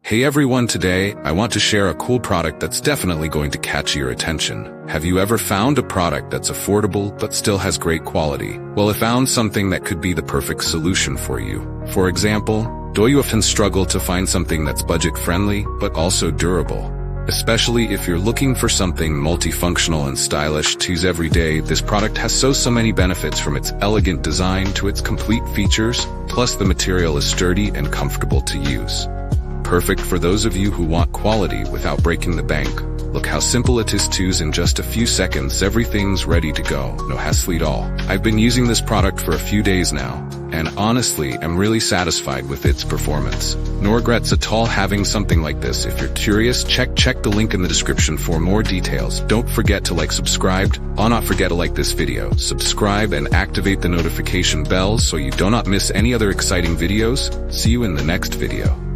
Hey everyone, today I want to share a cool product that's definitely going to catch your attention. Have you ever found a product that's affordable but still has great quality? Well, I found something that could be the perfect solution for you. For example, do you often struggle to find something that's budget-friendly but also durable? Especially if you're looking for something multifunctional and stylish to use every day, this product has so many benefits, from its elegant design to its complete features, plus the material is sturdy and comfortable to use. Perfect for those of you who want quality without breaking the bank. Look how simple it is to use. In just a few seconds, everything's ready to go. No hassle at all. I've been using this product for a few days now, and honestly, I'm really satisfied with its performance. No regrets at all having something like this. If you're curious, check the link in the description for more details. Don't forget to not forget to like this video, subscribe, and activate the notification bell so you do not miss any other exciting videos. See you in the next video.